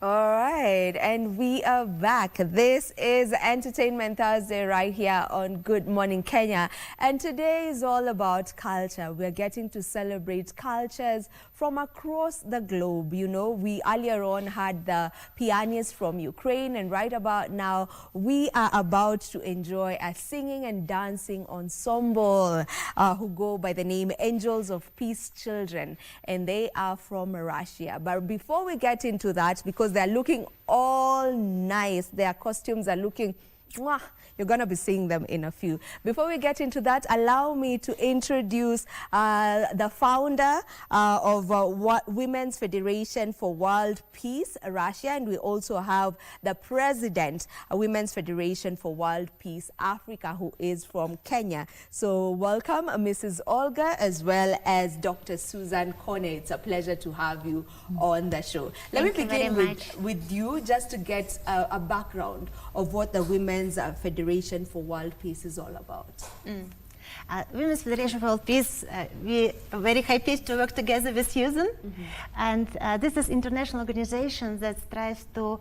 All right, and we are back. This is Entertainment Thursday right here on Good Morning Kenya. And today is all about culture. We're getting to celebrate cultures from across the globe. You know, we earlier on had the pianists from Ukraine, and right about now, we are about to enjoy a singing and dancing ensemble who go by the name Angels of Peace Children, and they are from Russia. But before we get into that, because they're looking all nice, their costumes are looking mwah. You're going to be seeing them in a few. Before we get into that, allow me to introduce the founder of Women's Federation for World Peace, Russia, and we also have the president of Women's Federation for World Peace, Africa, who is from Kenya. So welcome, Mrs. Olga, as well as Dr. Susan Kone. It's a pleasure to have you on the show. Let me begin with you, just to get a background of what the Women's Federation for World Peace is all about. Women's Federation for World Peace, we are very happy to work together with Susan. And this is an international organization that strives to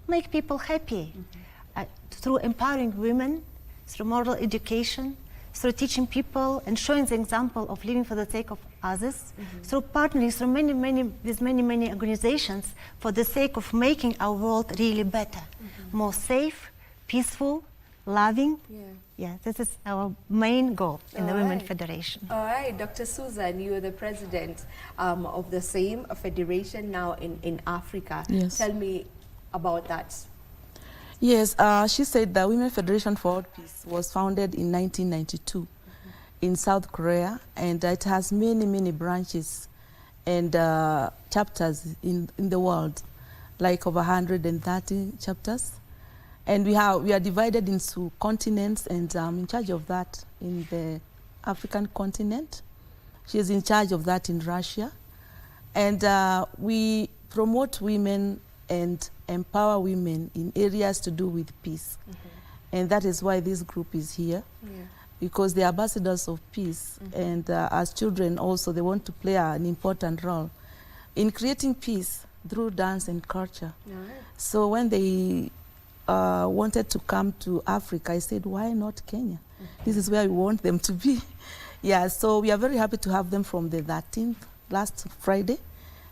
make people happy through empowering women, through moral education, through teaching people and showing the example of living for the sake of others, through partnering through many organizations for the sake of making our world really better, more safe, peaceful, loving. Yeah, this is our main goal in the Women's Federation. All right, Dr. Susan, you are the president of the same federation now in Africa. Yes. Tell me about that. Yes, she said the Women's Federation for World Peace was founded in 1992 in South Korea, and it has many branches and chapters in the world, like over 130 chapters. And we are divided into continents, and I'm in charge of that in the African continent. She is in charge of that in Russia. And we promote women and empower women in areas to do with peace. And that is why this group is here, because they're ambassadors of peace. And as children also, they want to play an important role in creating peace through dance and culture. So when they wanted to come to Africa, I said, why not Kenya? This is where we want them to be. Yeah, so we are very happy to have them from the 13th, last Friday.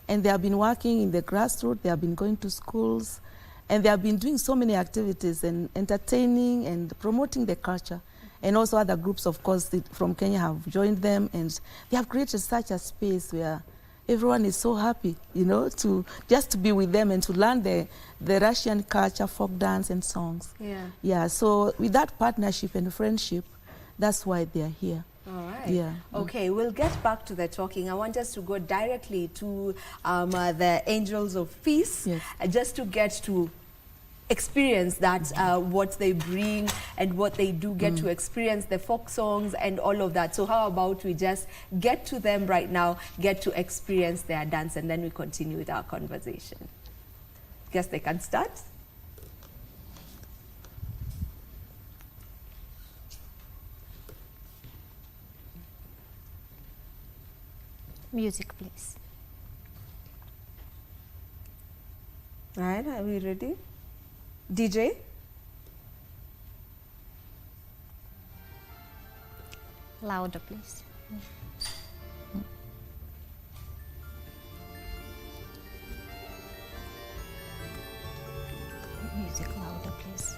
And they have been working in the grassroots, they have been going to schools, and they have been doing so many activities and entertaining and promoting the culture. And also other groups, of course, from Kenya have joined them, and they have created such a space where everyone is so happy, you know, just to be with them and to learn the Russian culture, folk dance and songs. Yeah, so with that partnership and friendship, that's why they are here. All right. Okay, we'll get back to the talking. I want us to go directly to the Angels of Peace, just to get to experience that, what they bring and what they do, get to experience the folk songs and all of that. So how about we just get to them right now, get to experience their dance, and then we continue with our conversation. Guess they can start. Music, please. All right, are we ready? DJ? Louder, please. Music louder, please.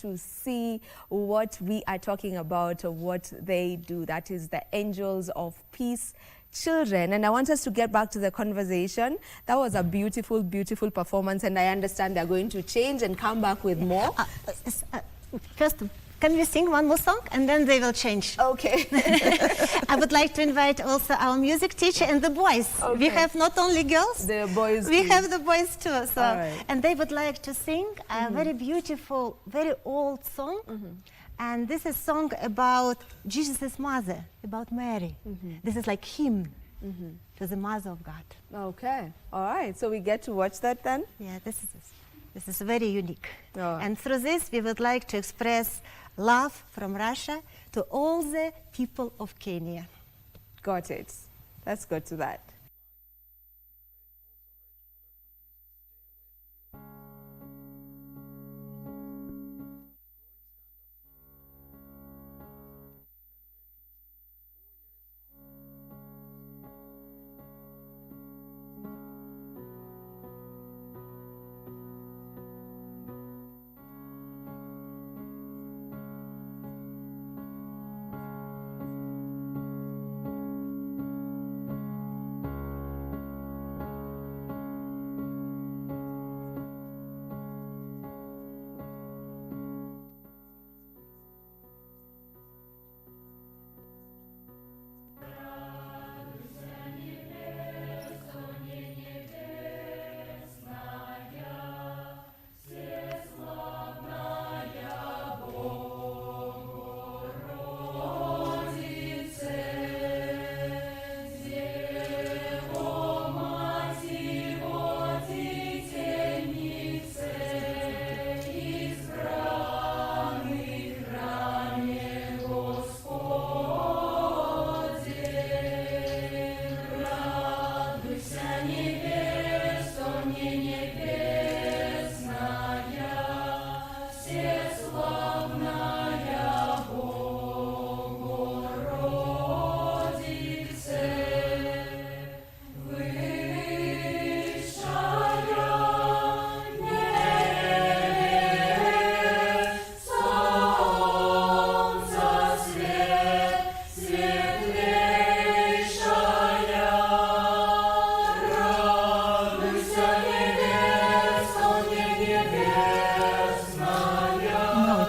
to see what we are talking about, what they do. That is the Angels of Peace Children. And I want us to get back to the conversation. That was a beautiful, beautiful performance, and I understand they're going to change and come back with more. First, can we sing one more song and then they will change? Okay. I would like to invite also our music teacher and the boys. Okay. We have not only girls, The boys we too. have the boys too. So, All right. and they would like to sing a very beautiful, very old song. And this is a song about Jesus' mother, about Mary. This is like hymn to the mother of God. Okay. All right. So we get to watch that then? Yeah, this is very unique. Oh. And through this, we would like to express love from Russia to all the people of Kenya. Got it. Let's go to that.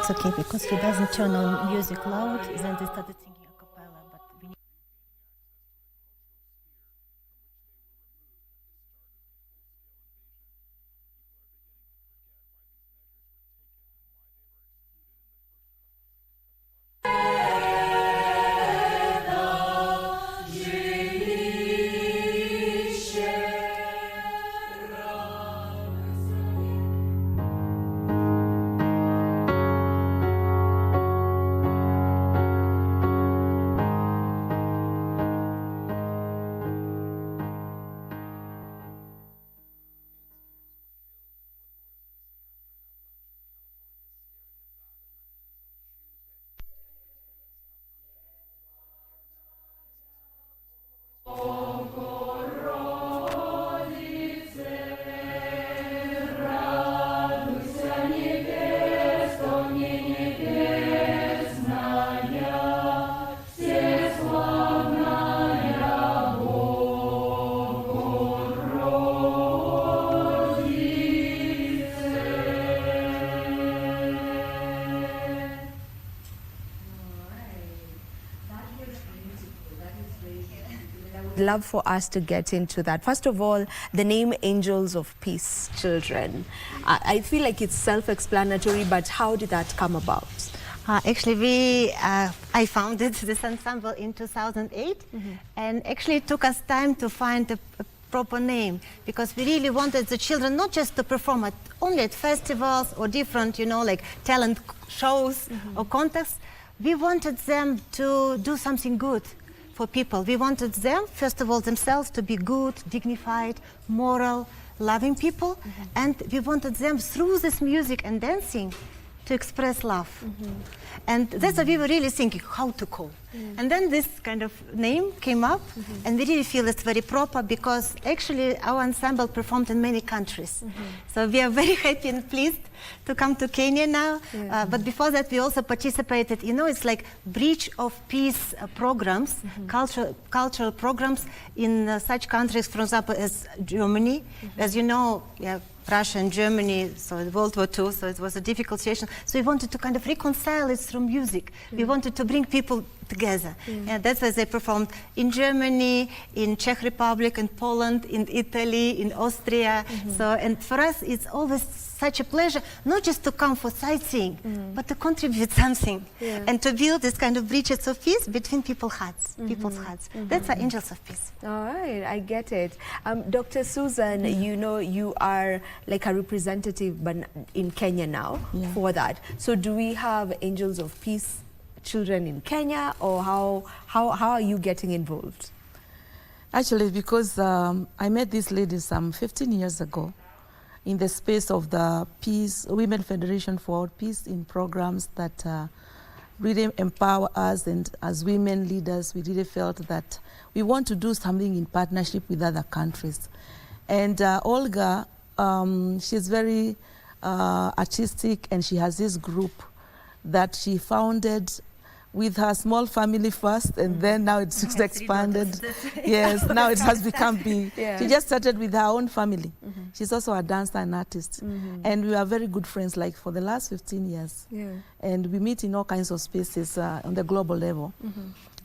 It's okay because he doesn't turn on music loud, then they started singing a cappella, but we need love for us to get into that. First of all, the name Angels of Peace Children. I feel like it's self-explanatory, but how did that come about? Actually, I founded this ensemble in 2008, and actually it took us time to find a proper name, because we really wanted the children not just to perform only at festivals or different, like talent shows or contests. We wanted them to do something good for people. We wanted them, first of all, themselves to be good, dignified, moral, loving people, and we wanted them through this music and dancing to express love. And that's what we were really thinking, how to call. And then this kind of name came up, and we really feel it's very proper because actually our ensemble performed in many countries. So we are very happy and pleased to come to Kenya now. But before that, we also participated, you know, it's like Bridge of Peace programs, cultural programs in such countries, for example, as Germany. As you know, Russia and Germany, so World War II, so it was a difficult situation. So we wanted to kind of reconcile it through music. We wanted to bring people together. And that's why they performed in Germany, in Czech Republic, in Poland, in Italy, in Austria. So, and for us, it's always such a pleasure, not just to come for sightseeing, but to contribute something and to build this kind of bridges of peace between people's hearts. That's our Angels of Peace. All right, I get it. Dr. Susan, you know, you are like a representative in Kenya now for that. So do we have Angels of Peace children in Kenya, or how are you getting involved? Actually, because I met this lady some 15 years ago in the space of the Peace, Women Federation for Peace in programs that really empower us, and as women leaders, we really felt that we want to do something in partnership with other countries. And Olga, she's very artistic, and she has this group that she founded with her small family first, and then now it's just expanded. Yes, now it has become big. She just started with her own family. She's also a dancer and artist. And we are very good friends, like for the last 15 years. And we meet in all kinds of spaces on the global level.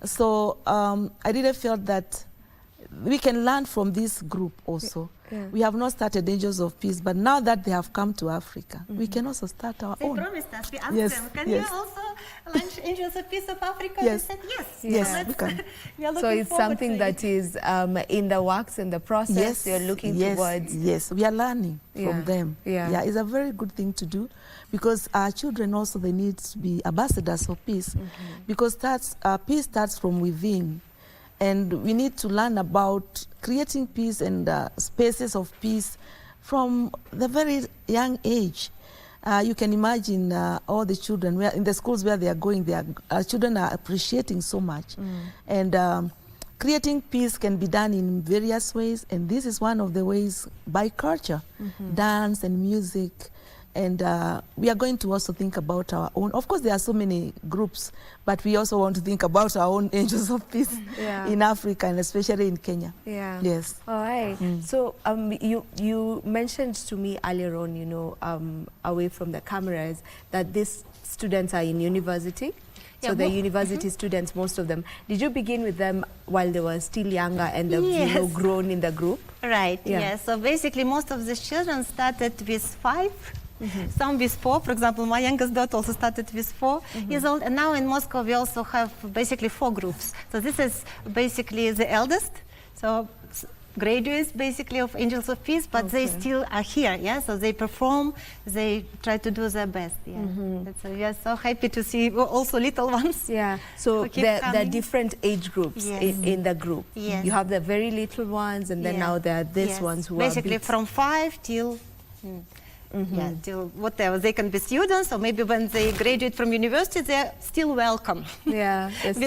So I really felt that we can learn from this group also. We have not started Angels of Peace, but now that they have come to Africa, we can also start our own. They promised us, we asked them, can you also launch Angels of Peace of Africa? They said yes. Yes, we can. So it's something that is in the works, in the process, you're looking towards. Yes, we are learning from them. Yeah, it's a very good thing to do, because our children also, they need to be ambassadors of peace, because peace starts from within. And we need to learn about creating peace and spaces of peace from the very young age. You can imagine all the children in the schools where they are going, children are appreciating so much. And creating peace can be done in various ways, and this is one of the ways by culture, dance and music. And we are going to also think about our own. Of course, there are so many groups, but we also want to think about our own Angels of Peace in Africa, and especially in Kenya. Yes. All right. So you mentioned to me earlier on, you know, away from the cameras, that these students are in university. So the university students, most of them. Did you begin with them while they were still younger and they've you know, grown in the group? Right. Yes. So basically, most of the children started with 5. Some with 4. For example, my youngest daughter also started with 4 years old. And now in Moscow, we also have basically 4 groups. So this is basically the eldest. So graduates basically of Angels of Peace, but they still are here. So they perform, they try to do their best. We are so happy to see also little ones. So there are different age groups in the group. You have the very little ones, and then now there are these ones who basically are from 5 till till whatever. They can be students, or maybe when they graduate from university, they're still welcome. We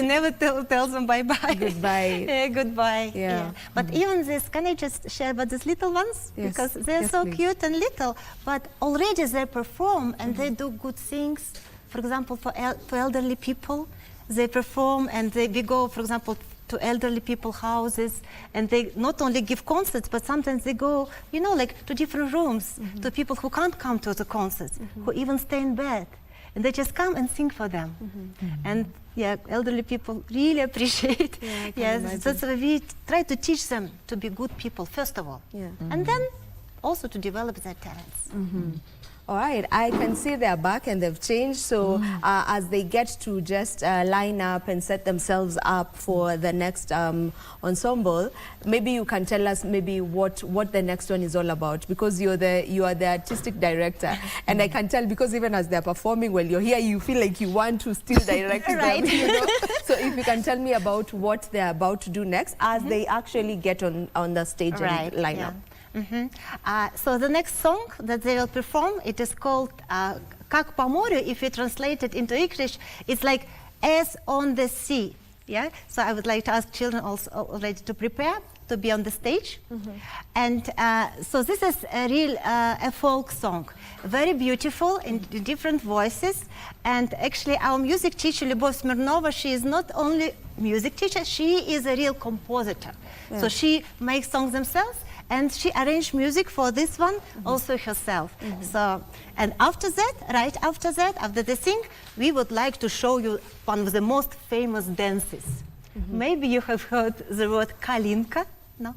never tell them bye-bye. Goodbye. Goodbye. But even this, can I just share about these little ones? Because they're so cute and little, but already they perform and they do good things. For example, for elderly people, they perform, and we go, for example, to elderly people houses, and they not only give concerts, but sometimes they go, you know, like to different rooms, to people who can't come to the concerts, who even stay in bed, and they just come and sing for them. And elderly people really appreciate. So we try to teach them to be good people first of all, and then also to develop their talents. All right, I can see they're back and they've changed. So as they get to just line up and set themselves up for the next ensemble, maybe you can tell us maybe what the next one is all about, because you are the artistic director, and I can tell, because even as they're performing while you're here, you feel like you want to still direct them. You know? So if you can tell me about what they're about to do next as they actually get on the stage and line up. So the next song that they will perform, it is called "Как по морю." If we translate it into English, it's like "as on the sea." Yeah. So I would like to ask children also already to prepare to be on the stage. And so this is a real a folk song, very beautiful in different voices. And actually, our music teacher Lyubov Smirnova, she is not only music teacher, she is a real compositor. Yeah. So she makes songs themselves, and she arranged music for this one also herself. So, and after that, right after that, after the sing, we would like to show you one of the most famous dances. Maybe you have heard the word kalinka, no?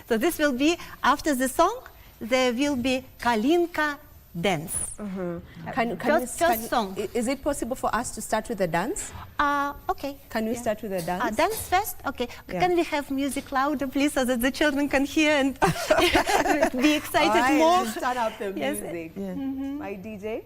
So this will be, after the song, there will be kalinka dance. First song. Is it possible for us to start with the dance? Okay. Can we start with the dance? Dance first? Okay. Yeah. Can we have music louder, please, so that the children can hear and be excited All right, more? let's start up the Yes. music. Yeah. My DJ.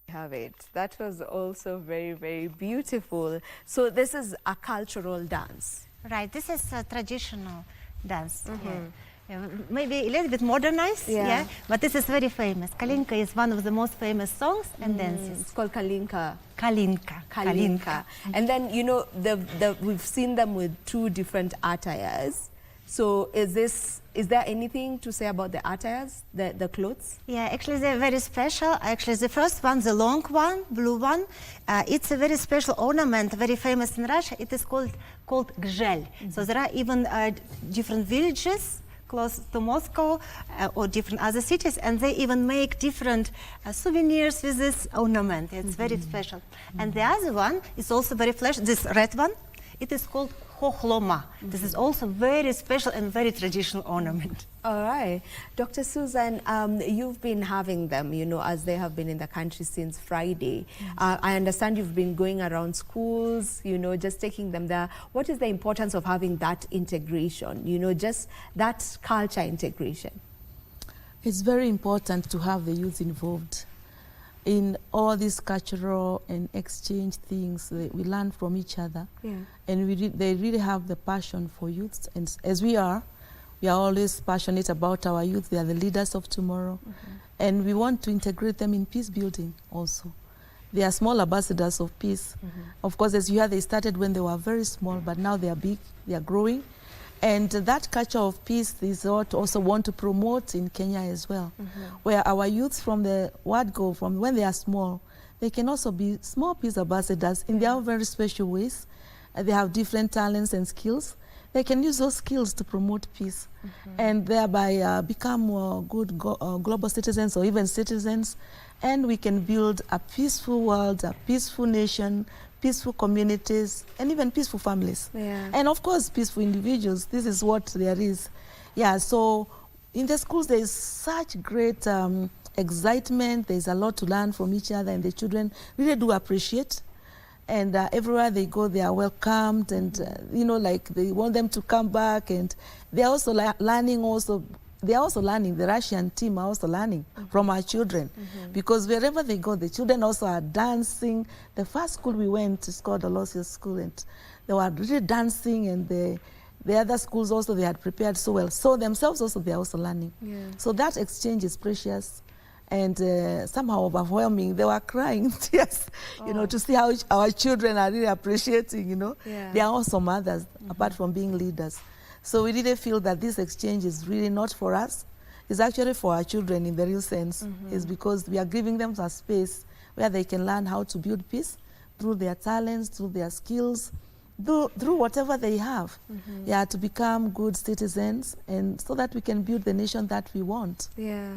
Have it. That was also very, very beautiful. So this is a cultural dance. Right, this is a traditional dance. Yeah, maybe a little bit modernized, yeah. But this is very famous. Kalinka is one of the most famous songs and dances. It's called kalinka. Kalinka. Kalinka. And then, you know, we've seen them with two different attires. So is this is there anything to say about the attires, the clothes? Yeah, actually they're very special. Actually the first one, the long one, blue one, it's a very special ornament, very famous in Russia. It is called gzhel. So there are even different villages close to Moscow or different other cities, and they even make different souvenirs with this ornament. It's very special. And the other one is also very flashy, this red one. It is called hokhloma. This is also very special and very traditional ornament. All right. Dr. Susan, you've been having them, you know, as they have been in the country since Friday. I understand you've been going around schools, you know, just taking them there. What is the importance of having that integration, you know, just that culture integration? It's very important to have the youth involved in all these cultural and exchange things that we learn from each other. Yeah. And they really have the passion for youth. And as we are always passionate about our youth. They are the leaders of tomorrow. And we want to integrate them in peace building also. They are small ambassadors of peace. Of course, as you hear, they started when they were very small, but now they are big, they are growing. And that culture of peace is what also want to promote in Kenya as well, where our youth from the word go, from when they are small, they can also be small peace ambassadors in their very special ways. They have different talents and skills. They can use those skills to promote peace and thereby become good global citizens or even citizens. And we can build a peaceful world, a peaceful nation, peaceful communities, and even peaceful families. Yeah. And of course, peaceful individuals. This is what there is. Yeah, so in the schools, there is such great excitement. There's a lot to learn from each other, and the children really do appreciate. And everywhere they go, they are welcomed, and you know, like they want them to come back. And they're also learning also. They are also learning, the Russian team are also learning from our children. Because wherever they go, the children also are dancing. The first school we went is called the Aloysius School, and they were really dancing, and the other schools also, they had prepared so well. So themselves also, they are also learning. Yeah. So that exchange is precious and somehow overwhelming. They were crying tears, you know, to see how our children are really appreciating, you know. Yeah. They are also mothers, apart from being leaders. So we really feel that this exchange is really not for us. It's actually for our children in the real sense. It's because we are giving them a space where they can learn how to build peace through their talents, through their skills, through whatever they have, yeah, to become good citizens, and so that we can build the nation that we want. Yeah.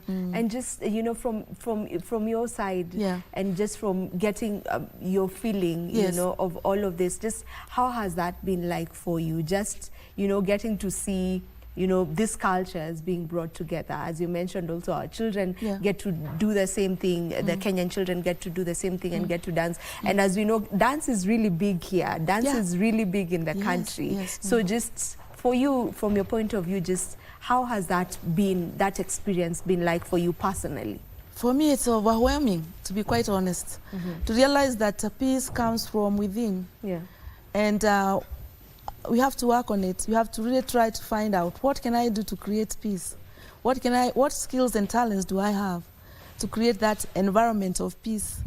And just, you know, from your side, and just from getting your feeling, you know, of all of this, just how has that been like for you? Just, you know, getting to see, you know, this culture is being brought together. As you mentioned also, our children get to do the same thing. The Kenyan children get to do the same thing and get to dance. And as we know, dance is really big here. Dance is really big in the country. So just for you, from your point of view, just how has that been, that experience been like for you personally? For me, it's overwhelming, to be quite honest, to realize that peace comes from within. And we have to work on it. We have to really try to find out, what can I do to create peace? What skills and talents do I have to create that environment of peace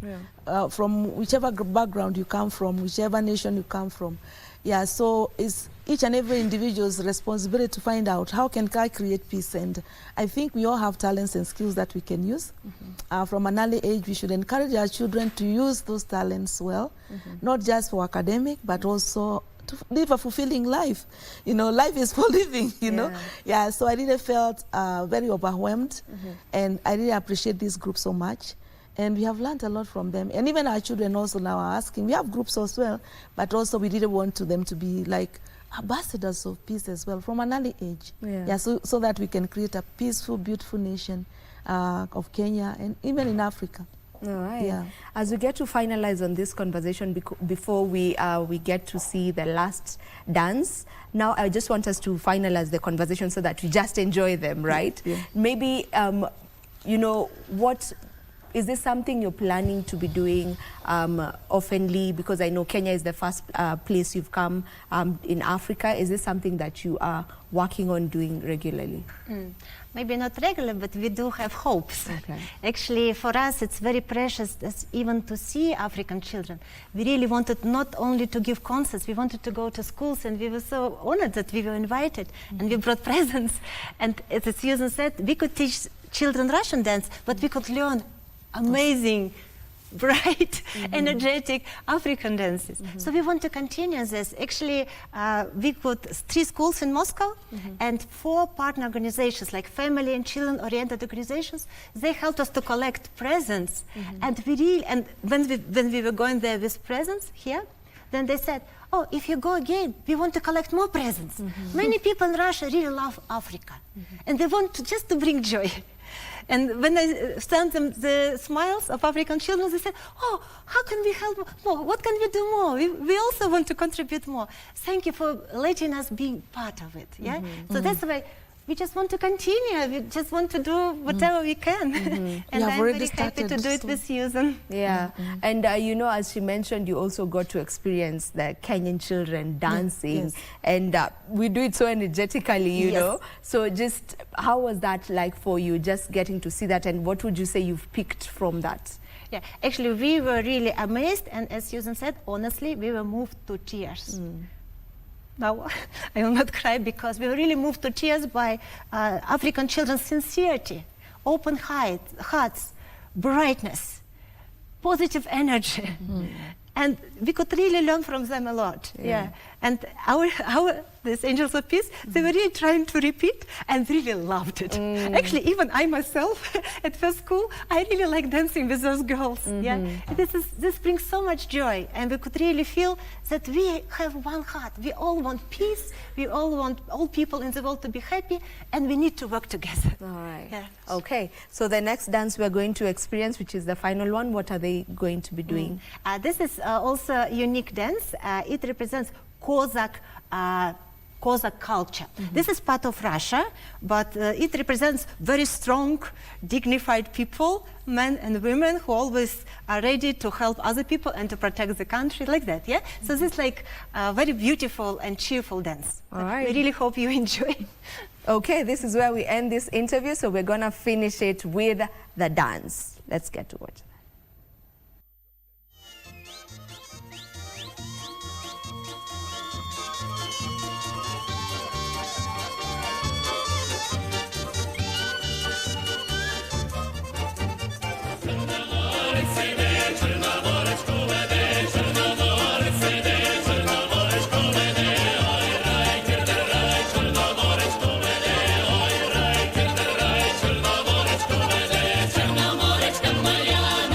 from whichever background you come from, whichever nation you come from. Yeah, so it's each and every individual's responsibility to find out, how can I create peace? And I think we all have talents and skills that we can use. From an early age, we should encourage our children to use those talents well, not just for academic, but also to live a fulfilling life. You know, life is for living, you know. Yeah, so I really felt very overwhelmed, and I really appreciate this group so much. And we have learned a lot from them. And even our children also now are asking, we have groups as well, but also we really want them to be like ambassadors of peace as well from an early age. So that we can create a peaceful, beautiful nation of Kenya and even in Africa. All right. As we get to finalize on this conversation, before we get to see the last dance, now I just want us to finalize the conversation so that we just enjoy them, right? Maybe, you know, what is this something you're planning to be doing oftenly? Because I know Kenya is the first place you've come in Africa. Is this something that you are working on doing regularly? Maybe not regular, but we do have hopes. Okay. Actually, for us, it's very precious even to see African children. We really wanted not only to give concerts, we wanted to go to schools, and we were so honored that we were invited, and we brought presents. And as Susan said, we could teach children Russian dance, but we could learn amazing, bright, energetic African dances. So we want to continue this. Actually, we got 3 schools in Moscow and 4 partner organizations, like family and children-oriented organizations. They helped us to collect presents. And when we were going there with presents here, then they said, oh, if you go again, we want to collect more presents. Many people in Russia really love Africa, and they want just to bring joy. And when I sent them the smiles of African children, they said, oh, how can we help more? What can we do more? We also want to contribute more. Thank you for letting us be part of it. Yeah. So that's why we just want to continue. We just want to do whatever we can. And I'm very happy to do it with Susan. Yeah. And you know, as she mentioned, you also got to experience the Kenyan children dancing. And we do it so energetically, you know. So just how was that like for you, just getting to see that? And what would you say you've picked from that? Yeah, actually, we were really amazed. And as Susan said, honestly, we were moved to tears. Now, I will not cry, because we were really moved to tears by African children's sincerity, open hearts, brightness, positive energy. And we could really learn from them a lot. And these Angels of Peace, they were really trying to repeat and really loved it. Actually, even I myself, at first school, I really like dancing with those girls. This brings so much joy, and we could really feel that we have one heart. We all want peace. We all want all people in the world to be happy, and we need to work together. All right. Okay. So the next dance we're going to experience, which is the final one, what are they going to be doing? This is also a unique dance. It represents Cossack culture. This is part of Russia, but it represents very strong, dignified people, men and women, who always are ready to help other people and to protect the country, like that. Yeah. So this is like a very beautiful and cheerful dance. All right. We really hope you enjoy. Okay, this is where we end this interview, so we're gonna finish it with the dance. Let's get to it. Moja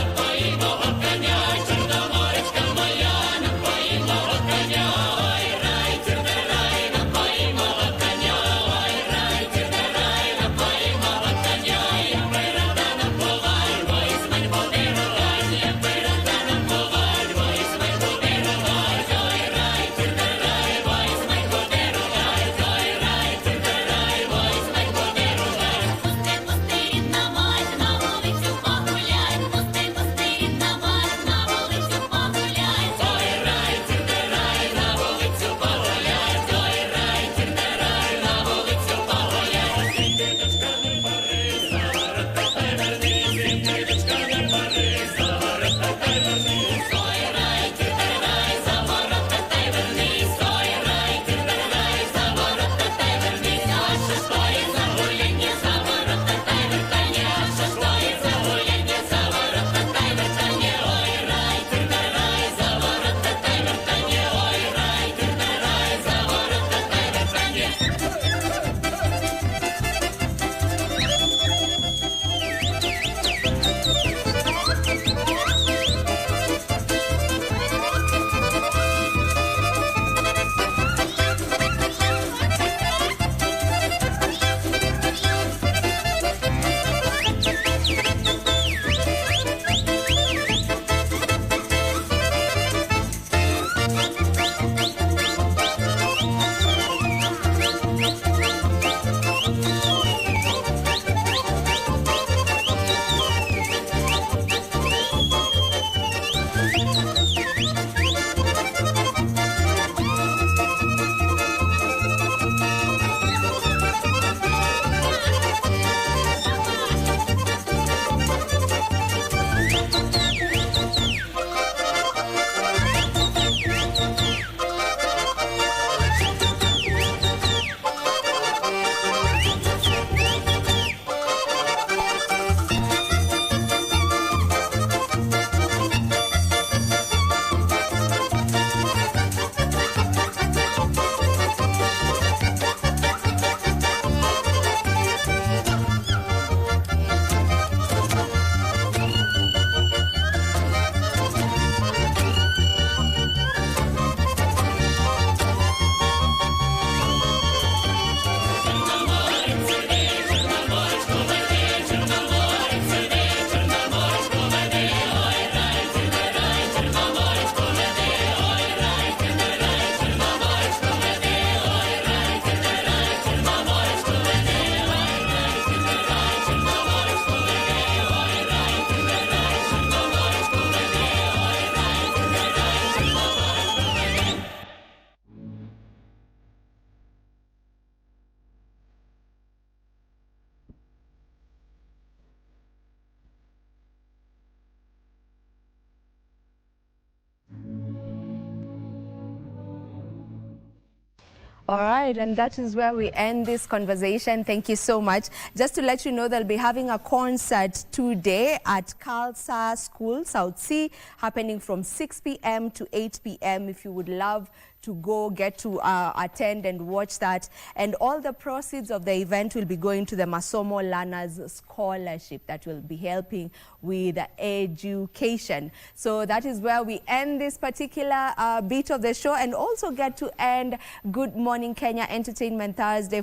All right, and that is where we end this conversation. Thank you so much. Just to let you know, they'll be having a concert today at Khalsa School, South Sea, happening from 6 p.m. to 8 p.m. If you would love to go, get to attend and watch that. And all the proceeds of the event will be going to the Masomo Learners Scholarship that will be helping with education. So that is where we end this particular bit of the show, and also get to end Good Morning Kenya Entertainment Thursday.